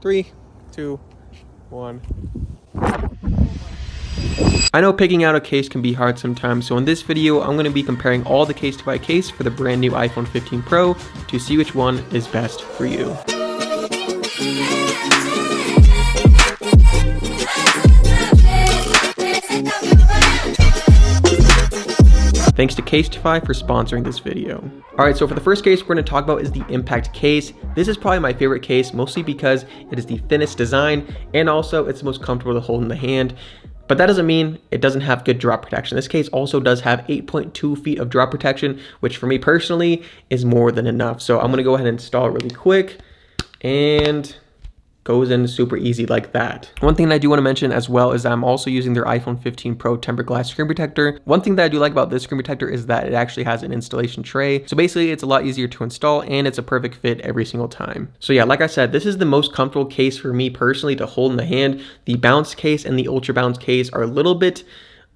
3, 2, 1. I know picking out a case can be hard sometimes, so in this video I'm going to be comparing all the CASETiFY case for the brand new iPhone 15 Pro to see which one is best for you. Thanks to CASETiFY for sponsoring this video. Alright, so for the first case we're going to talk about is the Impact case. This is probably my favorite case, mostly because it is the thinnest design and also it's the most comfortable to hold in the hand. But that doesn't mean it doesn't have good drop protection. This case also does have 8.2 feet of drop protection, which for me personally is more than enough. So I'm going to go ahead and install it really quick, and goes in super easy like that. One thing that I do want to mention as well is that I'm also using their iPhone 15 Pro tempered glass screen protector. One thing that I do like about this screen protector is that it actually has an installation tray. So basically it's a lot easier to install and it's a perfect fit every single time. So yeah, like I said, this is the most comfortable case for me personally to hold in the hand. The bounce case and the ultra bounce case are a little bit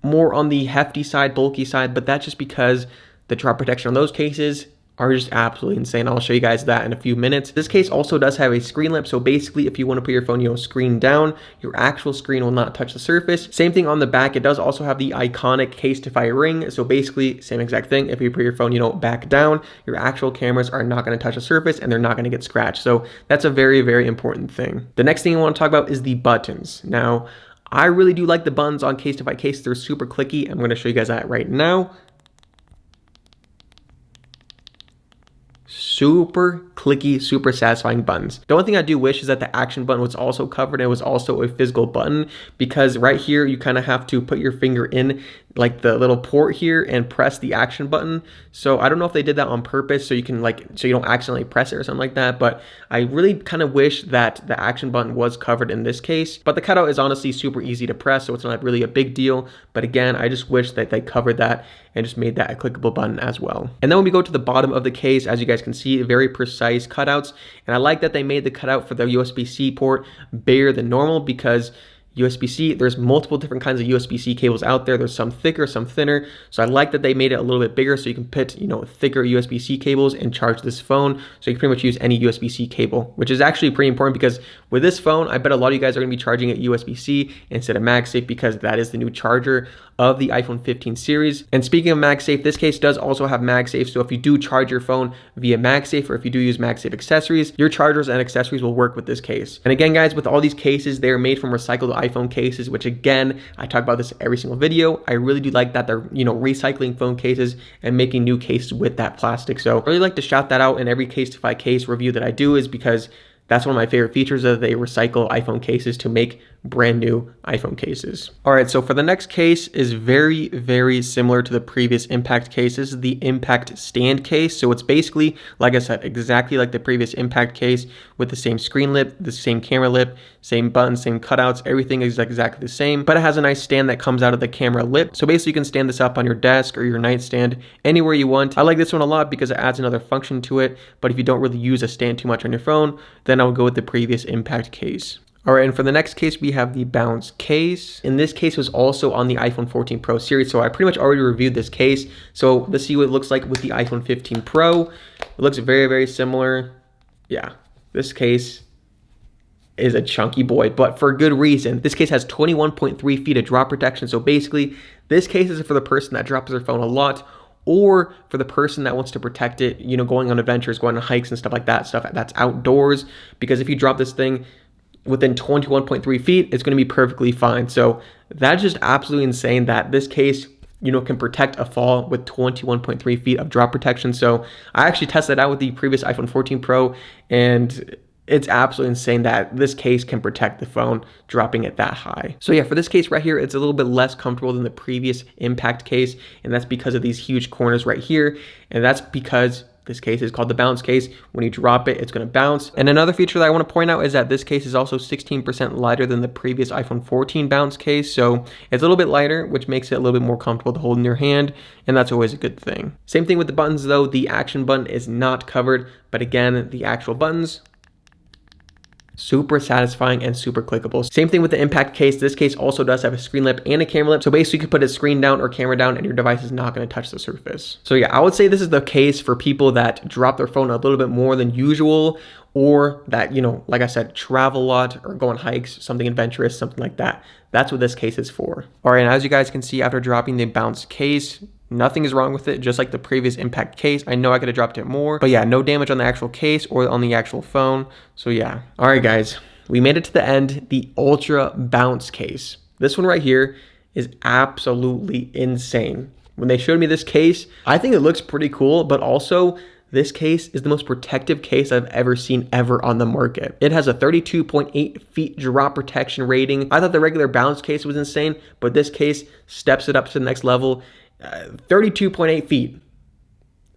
more on the hefty side, bulky side, but that's just because the drop protection on those cases are just absolutely insane. I'll show you guys that in a few minutes. This case also does have a screen lip, so basically if you want to put your phone, screen down, your actual screen will not touch the surface. Same thing on the back. It does also have the iconic CASETiFY ring, so basically same exact thing. If you put your phone, back down, your actual cameras are not going to touch the surface and they're not going to get scratched. So that's a very, very important thing. The next thing I want to talk about is the buttons. Now, I really do like the buttons on CASETiFY case. They're super clicky. I'm going to show you guys that right now. Super clicky, super satisfying buttons. The only thing I do wish is that the action button was also covered and it was also a physical button, because right here you kind of have to put your finger in like the little port here and press the action button. So I don't know if they did that on purpose so you can so you don't accidentally press it or something like that, but I really kind of wish that the action button was covered in this case. But the cutout is honestly super easy to press, so it's not really a big deal. But again, I just wish that they covered that and just made that a clickable button as well. And then when we go to the bottom of the case, as you guys can see, very precise cutouts. And I like that they made the cutout for the USB-C port bigger than normal, because USB-C, there's multiple different kinds of USB-C cables out there. There's some thicker, some thinner. So I like that they made it a little bit bigger so you can put, thicker USB-C cables and charge this phone. So you can pretty much use any USB-C cable, which is actually pretty important, because with this phone, I bet a lot of you guys are going to be charging it USB-C instead of MagSafe, because that is the new charger of the iPhone 15 series. And speaking of MagSafe, this case does also have MagSafe. So if you do charge your phone via MagSafe, or if you do use MagSafe accessories, your chargers and accessories will work with this case. And again, guys, with all these cases, they are made from recycled iPhone cases, which again, I talk about this every single video. I really do like that they're, recycling phone cases and making new cases with that plastic. So I really like to shout that out in every CASETiFY case review that I do, is because that's one of my favorite features, that they recycle iPhone cases to make brand new iPhone cases. All right, so for the next case is very, very similar to the previous Impact case. This is the Impact stand case. So it's basically, like I said, exactly like the previous Impact case, with the same screen lip, the same camera lip, same buttons, same cutouts. Everything is exactly the same, but it has a nice stand that comes out of the camera lip. So basically you can stand this up on your desk or your nightstand, anywhere you want. I like this one a lot because it adds another function to it. But if you don't really use a stand too much on your phone, then I would go with the previous Impact case. All right, and for the next case, we have the Bounce case. And this case was also on the iPhone 14 Pro series, so I pretty much already reviewed this case. So let's see what it looks like with the iPhone 15 Pro. It looks very, very similar. Yeah, this case is a chunky boy, but for good reason. This case has 21.3 feet of drop protection. So basically, this case is for the person that drops their phone a lot, or for the person that wants to protect it, going on adventures, going on hikes and stuff like that, stuff that's outdoors. Because if you drop this thing within 21.3 feet, it's going to be perfectly fine. So that's just absolutely insane that this case, can protect a fall with 21.3 feet of drop protection. So I actually tested out with the previous iPhone 14 Pro, and it's absolutely insane that this case can protect the phone dropping it that high. So yeah, for this case right here, it's a little bit less comfortable than the previous Impact case, and that's because of these huge corners right here, and that's because this case is called the Bounce case. When you drop it, it's going to bounce. And another feature that I want to point out is that this case is also 16% lighter than the previous iPhone 14 Bounce case. So it's a little bit lighter, which makes it a little bit more comfortable to hold in your hand. And that's always a good thing. Same thing with the buttons though. The action button is not covered, but again, the actual buttons Super satisfying and super clickable. Same thing with the impact case. This case also does have a screen lip and a camera lip. So basically you can put a screen down or camera down and your device is not going to touch the surface. So yeah, I would say this is the case for people that drop their phone a little bit more than usual, or that, you know, like I said, travel a lot or go on hikes, something adventurous, something like that. That's what this case is for. All right, and as you guys can see, after dropping the bounce case, nothing is wrong with it, just like the previous impact case. I know I could have dropped it more, but yeah, no damage on the actual case or on the actual phone. So yeah. All right, guys, we made it to the end, the Ultra Bounce case. This one right here is absolutely insane. When they showed me this case, I think it looks pretty cool, but also this case is the most protective case I've ever seen ever on the market. It has a 32.8 feet drop protection rating. I thought the regular bounce case was insane, but this case steps it up to the next level. 32.8 feet.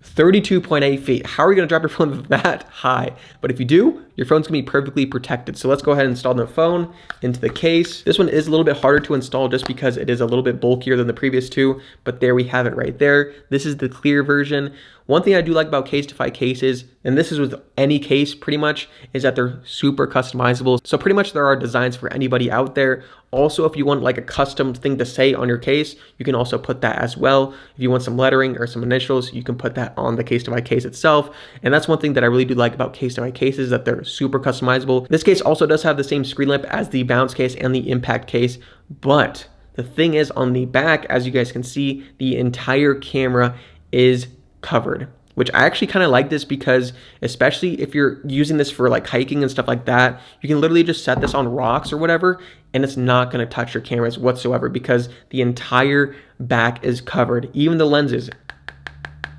32.8 feet. How are you going to drop your phone that high? But if you do, your phone's going to be perfectly protected. So let's go ahead and install the phone into the case. This one is a little bit harder to install just because it is a little bit bulkier than the previous two, but there we have it right there. This is the clear version. One thing I do like about CASETiFY cases, and this is with any case pretty much, is that they're super customizable. So pretty much there are designs for anybody out there. Also, if you want like a custom thing to say on your case, you can also put that as well. If you want some lettering or some initials, you can put that on the CASETiFY case itself. And that's one thing that I really do like about CASETiFY cases, that they're super customizable. This case also does have the same screen lip as the bounce case and the impact case, but the thing is, on the back, as you guys can see, the entire camera is covered, which I actually kind of like this because especially if you're using this for like hiking and stuff like that, you can literally just set this on rocks or whatever and it's not going to touch your cameras whatsoever because the entire back is covered. Even the lenses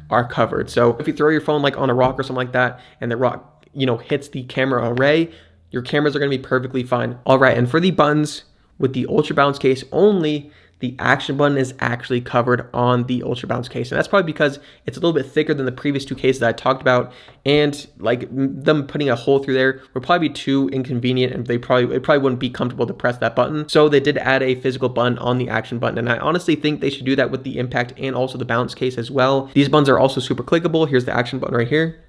are covered. So if you throw your phone like on a rock or something like that and the rock, you know, hits the camera array, your cameras are going to be perfectly fine. All right, and for the buttons with the Ultra Bounce case only, the action button is actually covered on the Ultra Bounce case. And that's probably because it's a little bit thicker than the previous two cases that I talked about. And like them putting a hole through there would probably be too inconvenient and it probably wouldn't be comfortable to press that button. So they did add a physical button on the action button. And I honestly think they should do that with the impact and also the bounce case as well. These buttons are also super clickable. Here's the action button right here.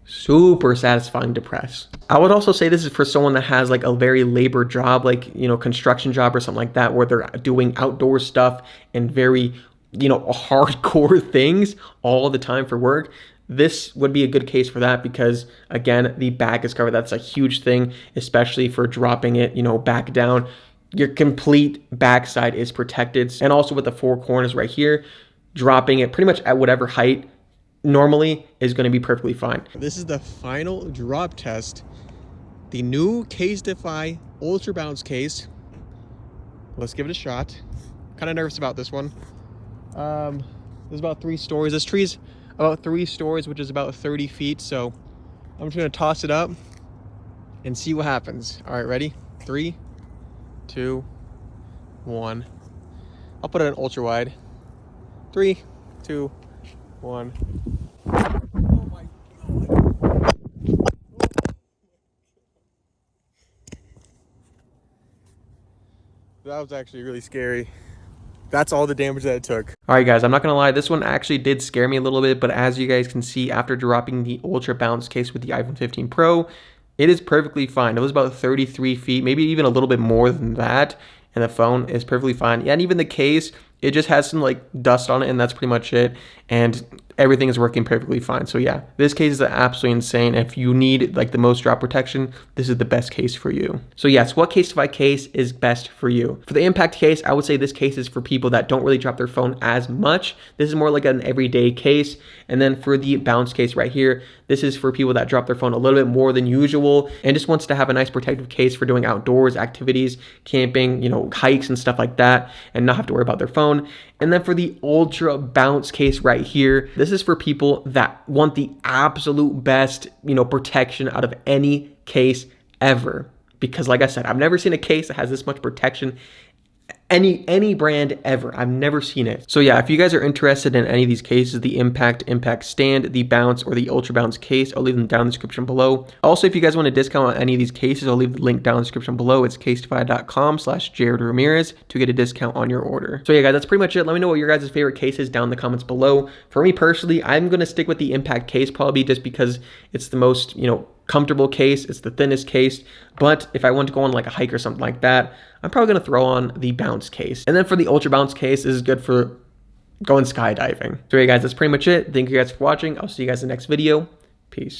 Super satisfying to press. I would also say this is for someone that has like a very labor job, like, you know, construction job or something like that, where they're doing outdoor stuff and very, you know, hardcore things all the time for work. This would be a good case for that because, again, the back is covered. That's a huge thing, especially for dropping it, you know, back down. Your complete backside is protected. And also with the four corners right here, dropping it pretty much at whatever height normally is going to be perfectly fine. This is the final drop test. The new CASETiFY Ultra Bounce case. Let's give it a shot. Kind of nervous about this one. There's about 3 stories. This tree's about 3 stories, which is about 30 feet. So I'm just going to toss it up and see what happens. All right, ready? 3, 2, 1. I'll put it in ultra wide. 3, 2, 1. Oh my God. That was actually really scary. That's all the damage that it took. All right, guys, I'm not gonna lie, this one actually did scare me a little bit, but as you guys can see, after dropping the Ultra Bounce case with the iPhone 15 Pro, it is perfectly fine. It was about 33 feet, maybe even a little bit more than that, and the phone is perfectly fine. Yeah, and even the case, it just has some like dust on it, and that's pretty much it. And everything is working perfectly fine. So yeah, this case is absolutely insane. If you need like the most drop protection, this is the best case for you. So yes, what CASETiFY case is best for you? For the impact case, I would say this case is for people that don't really drop their phone as much. This is more like an everyday case. And then for the bounce case right here, this is for people that drop their phone a little bit more than usual and just wants to have a nice protective case for doing outdoors activities, camping, you know, hikes and stuff like that, and not have to worry about their phone. And then for the Ultra Bounce case right here, this is for people that want the absolute best, you know, protection out of any case ever. Because like I said, I've never seen a case that has this much protection, any brand ever. I've never seen it. So yeah, if you guys are interested in any of these cases, the impact stand, the bounce, or the Ultra Bounce case, I'll leave them down in the description below. Also, if you guys want a discount on any of these cases, I'll leave the link down in the description below. It's casetify.com/Jared Ramirez to get a discount on your order. So yeah, guys, that's pretty much it. Let me know what your guys' favorite case is down in the comments below. For me personally, I'm going to stick with the impact case probably just because it's the most, you know, comfortable case. It's the thinnest case. But if I want to go on like a hike or something like that, I'm probably going to throw on the bounce case. And then for the ultra bounce case, this is good for going skydiving. So yeah, guys, that's pretty much it. Thank you guys for watching. I'll see you guys in the next video. Peace.